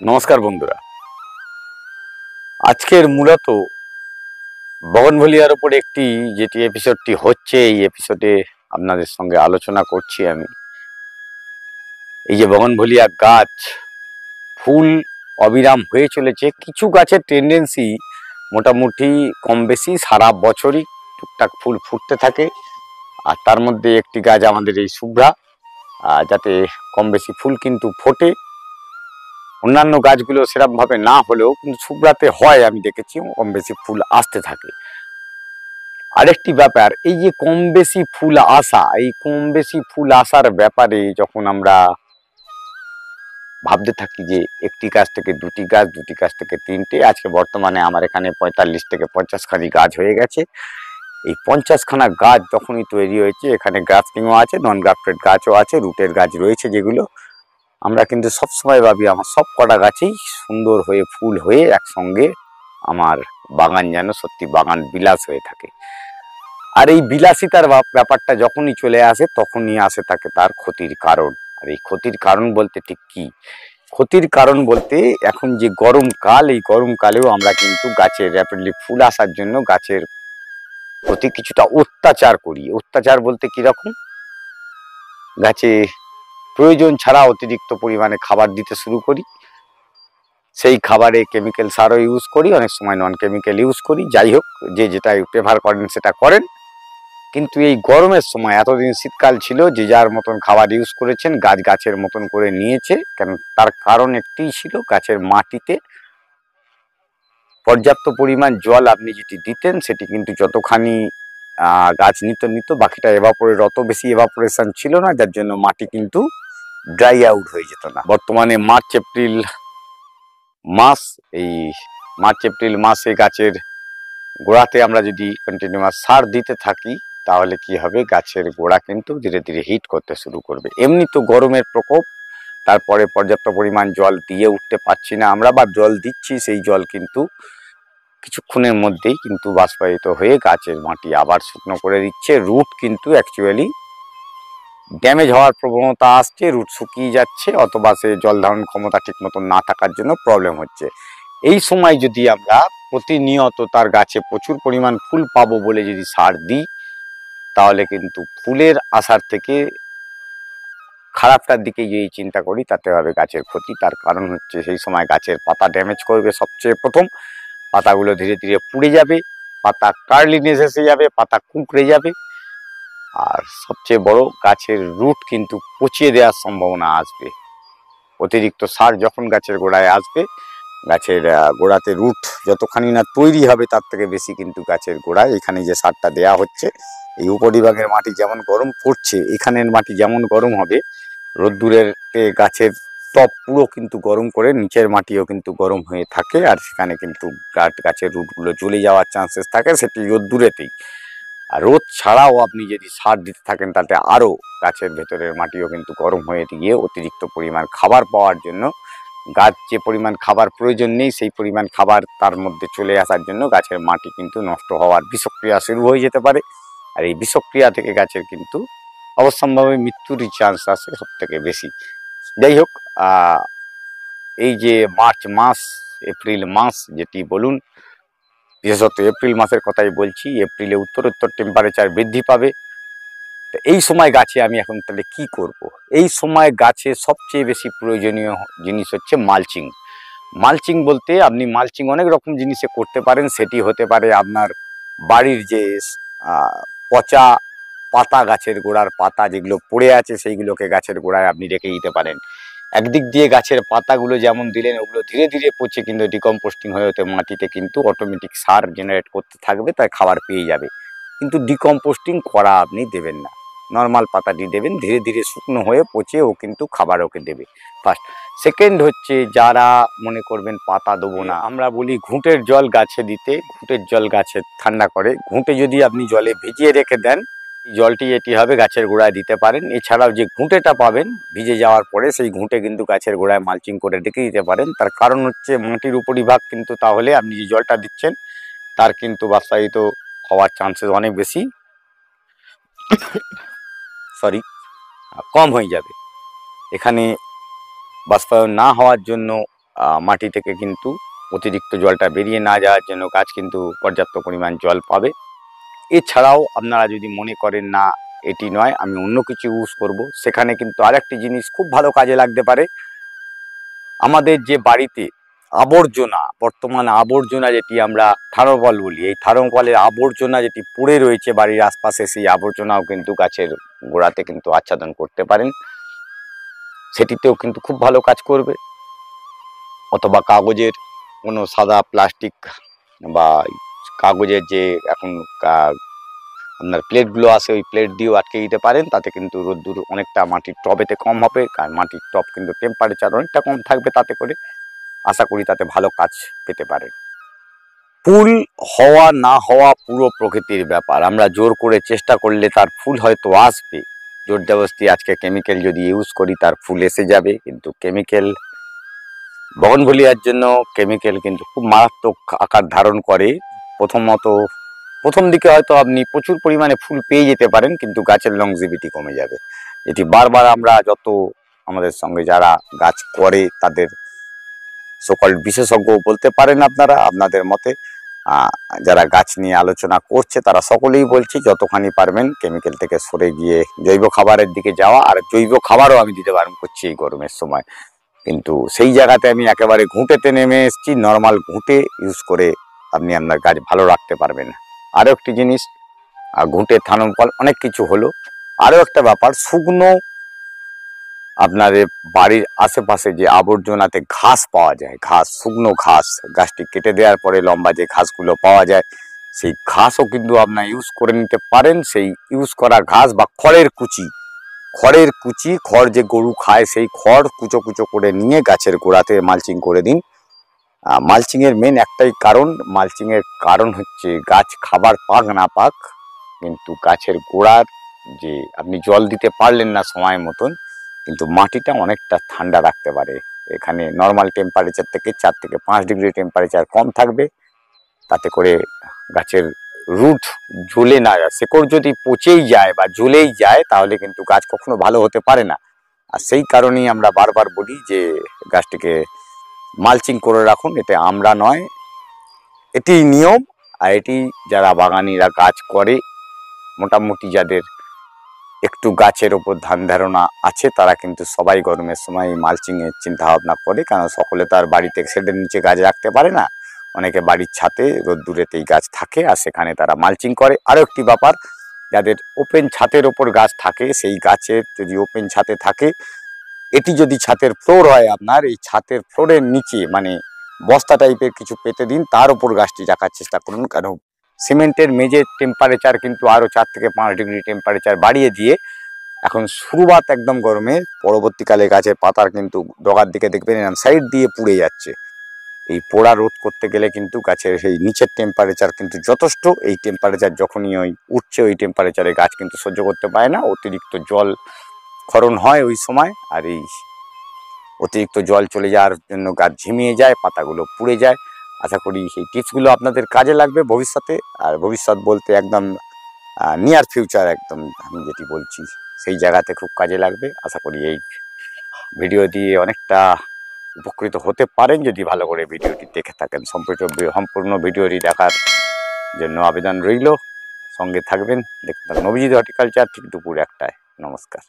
নমস্কার বন্ধুরা, আজকের মূলত বগনভেলিয়ার উপর একটি যেটি এপিসোডটি হচ্ছে, এই এপিসোডে আপনাদের সঙ্গে আলোচনা করছি আমি। এই যে বগনভেলিয়া গাছ ফুল অবিরাম হয়ে চলেছে, কিছু গাছের টেন্ডেন্সি মোটামুটি কম বেশি সারা বছরই টুকটাক ফুল ফুটতে থাকে। আর তার মধ্যে একটি গাছ আমাদের এই শুভ্রা, যাতে কম বেশি ফুল কিন্তু ফোটে। অন্যান্য গাছগুলো সেরকম ভাবে না হলেও কিন্তু শুভ্রাতে হয়, আমি দেখেছি কম বেশি ফুল আসতে থাকে। আরেকটি ব্যাপার, এই যে কম বেশি ফুল আসা, এই কম বেশি ফুল আসার ব্যাপারে যখন আমরা ভাবতে থাকি যে একটি গাছ থেকে দুটি গাছ, দুটি গাছ থেকে তিনটে, আজকে বর্তমানে আমার এখানে 45 থেকে 50 খানি গাছ হয়ে গেছে। এই 50 খানা গাছ যখনই তৈরি হয়েছে, এখানে গ্রাফটিংও আছে, নন গ্রাফটেড গাছও আছে, রুটের গাছ রয়েছে, যেগুলো আমরা কিন্তু সবসময় ভাবি আমার সব কটা গাছেই সুন্দর হয়ে ফুল হয়ে একসঙ্গে আমার বাগান যেন সত্যি বাগান বিলাস হয়ে থাকে। আর এই বিলাসিতার ব্যাপারটা যখনই চলে আসে তখনই আসে থাকে তার ক্ষতির কারণ। আর এই ক্ষতির কারণ বলতে ঠিক কি? ক্ষতির কারণ বলতে এখন যে গরমকাল, এই গরমকালেও আমরা কিন্তু গাছের র্যাপিডলি ফুল আসার জন্য গাছের প্রতি কিছুটা অত্যাচার করি। অত্যাচার বলতে কিরকম? গাছে প্রয়োজন ছাড়া অতিরিক্ত পরিমাণে খাবার দিতে শুরু করি, সেই খাবারে কেমিক্যাল সারও ইউজ করি, অনেক সময় নন কেমিক্যাল ইউজ করি। যাই হোক, যে যেটা প্রেফার করেন সেটা করেন। কিন্তু এই গরমের সময়, এতদিন শীতকাল ছিল, যে যার মতন খাবার ইউজ করেছেন, গাছ গাছের মতন করে নিয়েছে। কেন? তার কারণ একটিই ছিল, গাছের মাটিতে পর্যাপ্ত পরিমাণ জল আপনি যেটি দিতেন সেটি কিন্তু যতখানি গাছ নিত বাকিটা এভাপোরেট, অত বেশি এভাপোরেশন ছিল না, যার জন্য মাটি কিন্তু ড্রাই আউট হয়ে যেত না। বর্তমানে মার্চ এপ্রিল মাস, এই মার্চ এপ্রিল মাসে গাছের গোড়াতে আমরা যদি কন্টিনিউয়াস সার দিতে থাকি, তাহলে কি হবে, গাছের গোড়া কিন্তু ধীরে ধীরে হিট করতে শুরু করবে। এমনি তো গরমের প্রকোপ, তারপরে পর্যাপ্ত পরিমাণ জল দিয়ে উঠতে পারছি না আমরা, বা জল দিচ্ছি সেই জল কিন্তু কিছুক্ষণের মধ্যেই কিন্তু বাষ্পায়িত হয়ে গাছের মাটি আবার শুকনো করে দিচ্ছে। রুট কিন্তু অ্যাকচুয়ালি ড্যামেজ হওয়ার প্রবণতা আসছে, রুট শুকিয়ে যাচ্ছে, অথবা সে জল ধারণ ক্ষমতা ঠিক মতো না থাকার জন্য প্রবলেম হচ্ছে। এই সময় যদি আমরা প্রতিনিয়ত তার গাছে প্রচুর পরিমাণ ফুল পাবো বলে যদি সার দিই, তাহলে কিন্তু ফুলের আসার থেকে খারাপটার দিকে যদি চিন্তা করি, তাতে হবে গাছের ক্ষতি। তার কারণ হচ্ছে, সেই সময় গাছের পাতা ড্যামেজ করবে সবচেয়ে প্রথম, পাতাগুলো ধীরে ধীরে পুড়ে যাবে, পাতা কার্লিনেস এসে যাবে, পাতা কুঁকড়ে যাবে, আর সবচেয়ে বড়, গাছের রুট কিন্তু পচিয়ে দেওয়ার সম্ভাবনা আসবে। অতিরিক্ত সার যখন গাছের গোড়ায় আসবে, গাছের গোড়াতে রুট যতখানি না তৈরি হবে, তার থেকে বেশি কিন্তু গাছের গোড়ায় এখানে যে সারটা দেয়া হচ্ছে, এই উপরিভাগের মাটি যেমন গরম পড়ছে, এখানের মাটি যেমন গরম হবে, রোদ্দুরের গাছের টপ পুরো কিন্তু গরম করে নিচের মাটিও কিন্তু গরম হয়ে থাকে, আর সেখানে কিন্তু গাছের রুটগুলো জ্বলে যাওয়ার চান্সেস থাকে, সেটি রোদ্দুরেতেই। আর রোদ ছাড়াও আপনি যদি সার দিতে থাকেন, তাতে আরও গাছের ভেতরের মাটিও কিন্তু গরম হয়ে গিয়ে অতিরিক্ত পরিমাণ খাবার পাওয়ার জন্য, গাছ যে পরিমাণ খাবার প্রয়োজন নেই সেই পরিমাণ খাবার তার মধ্যে চলে আসার জন্য গাছের মাটি কিন্তু নষ্ট হওয়ার বিষক্রিয়া শুরু হয়ে যেতে পারে। আর এই বিষক্রিয়া থেকে গাছের কিন্তু অবশ্যম্ভাবী মৃত্যুরই চান্স আসে সব থেকে বেশি। যাই হোক, এই যে মার্চ মাস, এপ্রিল মাস যেটি বলুন, বিশেষত এপ্রিল মাসের কথাই বলছি, এপ্রিলে উত্তরোত্তর টেম্পারেচার বৃদ্ধি পাবে। তো এই সময় গাছে আমি এখন তাহলে কি করব? এই সময় গাছে সবচেয়ে বেশি প্রয়োজনীয় জিনিস হচ্ছে মালচিং। মালচিং বলতে, আপনি মালচিং অনেক রকম জিনিসে করতে পারেন। সেটি হতে পারে আপনার বাড়ির যে পচা পাতা, গাছের গোড়ার পাতা যেগুলো পড়ে আছে, সেইগুলোকে গাছের গোড়ায় আপনি রেখে দিতে পারেন। একদিক দিয়ে গাছের পাতাগুলো যেমন দিলেন, ওগুলো ধীরে ধীরে পচে কিন্তু ডিকম্পোস্টিং হয়ে হতে মাটিতে কিন্তু অটোমেটিক সার জেনারেট করতে থাকবে, তাই খাবার পেয়ে যাবে। কিন্তু ডিকম্পোস্টিং করা আপনি দেবেন না, নর্মাল পাতাটি দেবেন, ধীরে ধীরে শুকনো হয়ে পচে ও কিন্তু খাবার ওকে দেবে। ফার্স্ট। সেকেন্ড হচ্ছে, যারা মনে করবেন পাতা দেবো না, আমরা বলি ঘুঁটের জল গাছে দিতে। ঘুঁটের জল গাছে ঠান্ডা করে, ঘুঁটে যদি আপনি জলে ভিজিয়ে রেখে দেন, জলটি এটি হবে গাছের গোড়ায় দিতে পারেন। এছাড়াও যে ঘুঁটেটা পাবেন ভিজে যাওয়ার পরে, সেই ঘুঁটে কিন্তু গাছের গোড়ায় মালচিং করে রেখে দিতে পারেন। তার কারণ হচ্ছে, মাটির উপরিভাগ কিন্তু তাহলে আপনি যে জলটা দিচ্ছেন তার কিন্তু বাষ্পায়িত হওয়ার চান্সেস অনেক বেশি। কম হয়ে যাবে। এখানে বাষ্পায়ন না হওয়ার জন্য মাটি থেকে কিন্তু অতিরিক্ত জলটা বেরিয়ে না যাওয়ার জন্য গাছ কিন্তু পর্যাপ্ত পরিমাণ জল পাবে। এছাড়াও আপনারা যদি মনে করেন না এটি নয় আমি অন্য কিছু ইউজ করব, সেখানে কিন্তু আরেকটি জিনিস খুব ভালো কাজে লাগতে পারে। আমাদের যে বাড়িতে আবর্জনা, বর্তমান আবর্জনা যেটি আমরা থার্মোকল বলি, এই থার্মোকলের আবর্জনা যেটি পড়ে রয়েছে বাড়ির আশপাশে, সেই আবর্জনাও কিন্তু গাছের গোড়াতে কিন্তু আচ্ছাদন করতে পারেন, সেটিতেও কিন্তু খুব ভালো কাজ করবে। অথবা কাগজের কোনো সাদা প্লাস্টিক বা কাগজের যে এখন আপনার প্লেটগুলো আছে, ওই প্লেট দিয়েও আটকে দিতে পারেন, তাতে কিন্তু রোদ্দুর অনেকটা মাটির টবেতে কম হবে, কারণ মাটির টব কিন্তু টেম্পারেচার অনেকটা কম থাকবে, তাতে করে আশা করি তাতে ভালো কাজ পেতে পারেন। ফুল হওয়া না হওয়া পুরো প্রকৃতির ব্যাপার। আমরা জোর করে চেষ্টা করলে তার ফুল হয়তো আসবে, জোর জবরদস্তি আজকে কেমিক্যাল যদি ইউজ করি তার ফুল এসে যাবে, কিন্তু কেমিক্যাল বগনভেলিয়ার জন্য কেমিক্যাল কিন্তু খুব মারাত্মক আকার ধারণ করে। প্রথম দিকে হয়তো আপনি প্রচুর পরিমাণে ফুল পেয়ে যেতে পারেন, কিন্তু গাছের লংজিভিটি কমে যাবে। এটি বারবার আমরা যত আমাদের সঙ্গে যারা গাছ করে তাদের সকল বিশেষজ্ঞ বলতে পারেন আপনারা, আপনাদের মতে যারা গাছ নিয়ে আলোচনা করছে তারা সকলেই বলছি যতখানি পারবেন কেমিক্যাল থেকে সরে গিয়ে জৈব খাবারের দিকে যাওয়া। আর জৈব খাবারও আমি দিতে বারণ করছি এই গরমের সময়, কিন্তু সেই জায়গাতে আমি একেবারে ঘুঁটেতে নেমে এসেছি। নর্মাল ঘুঁটে ইউজ করে আপনি আপনার গাছ ভালো রাখতে পারবেন না। আরও একটি জিনিস, ঘুঁটে থার্মোকল অনেক কিছু হলো, আরও একটা ব্যাপার, শুকনো আপনার বাড়ির আশেপাশে যে আবর্জনাতে ঘাস পাওয়া যায়, ঘাস, শুকনো ঘাস, গাছটি কেটে দেওয়ার পরে লম্বা যে ঘাসগুলো পাওয়া যায়, সেই ঘাসও কিন্তু আপনার ইউজ করে নিতে পারেন। সেই ইউজ করা ঘাস বা খড়ের কুচি, খড় যে গরু খায় সেই খড় কুচো কুচো করে নিয়ে গাছের গোড়াতে মালচিং করে দিন। মালচিংয়ের মেন একটাই কারণ, মালচিংয়ের কারণ হচ্ছে গাছ খাবার পাক না পাক, কিন্তু গাছের গোড়ার যে আপনি জল দিতে পারলেন না সময় মতন, কিন্তু মাটিটা অনেকটা ঠান্ডা রাখতে পারে। এখানে নর্মাল টেম্পারেচার থেকে 4 থেকে 5 ডিগ্রি টেম্পারেচার কম থাকবে, তাতে করে গাছের রুট জ্বলে না যায়, শেকড় যদি পচেই যায় বা জ্বলেই যায় তাহলে কিন্তু গাছ কখনো ভালো হতে পারে না। আর সেই কারণেই আমরা বারবার বলি যে গাছটিকে মালচিং করে রাখুন। এটা আমরা নয়, এটি নিয়ম। আর এটি যারা বাগানিরা গাছ করে, মোটামুটি যাদের একটু গাছের ওপর ধ্যান ধারণা আছে, তারা কিন্তু সবাই গরমের সময় মালচিংয়ের চিন্তা ভাবনা করে, কারণ সকলে তো আর বাড়িতে শেডের নিচে গাছ রাখতে পারে না, অনেকে বাড়ির ছাদে রোদ্দুরেতেই গাছ থাকে আর সেখানে তারা মালচিং করে। আরও একটি ব্যাপার, যাদের ওপেন ছাদের ওপর গাছ থাকে, সেই গাছের যদি ওপেন ছাদে থাকে, এটি যদি ছাদের ফ্লোর হয় আপনার, এই ছাদের ফ্লোরের নিচে মানে বস্তা টাইপের কিছু পেতে দিন, তার উপর গাছটি রাখার চেষ্টা করুন। কারণ সিমেন্টের মেঝের টেম্পারেচার কিন্তু আরও 4 থেকে 5 ডিগ্রি টেম্পারেচার বাড়িয়ে দিয়ে এখন শুরুয়াত একদম গরমে, পরবর্তীকালে গাছের পাতার কিন্তু ডগার দিকে দেখবেন এরকম সাইড দিয়ে পুড়ে যাচ্ছে। এই পোড়া রোধ করতে গেলে কিন্তু গাছের সেই নিচের টেম্পারেচার কিন্তু যথেষ্ট। এই টেম্পারেচার যখনই ওই উঠছে, ওই টেম্পারেচারে গাছ কিন্তু সহ্য করতে পারে না, অতিরিক্ত জল ক্ষরণ হয় ওই সময়, আর এই অতিরিক্ত জল চলে যাওয়ার জন্য গাছ ঝিমিয়ে যায়, পাতাগুলো পুড়ে যায়। আশা করি সেই টিপসগুলো আপনাদের কাজে লাগবে ভবিষ্যতে। আর ভবিষ্যৎ বলতে একদম নিয়ার ফিউচার, একদম আমি যেটি বলছি সেই জায়গাতে খুব কাজে লাগবে। আশা করি এই ভিডিও দিয়ে অনেকটা উপকৃত হতে পারেন যদি ভালো করে ভিডিওটি দেখে থাকেন। সম্পূর্ণ ভিডিওটি দেখার জন্য আবেদন রইল, সঙ্গে থাকবেন। দেখতে থাকুন অভিজিৎ হর্টিকালচার, ঠিক দুপুর 1টায়। নমস্কার।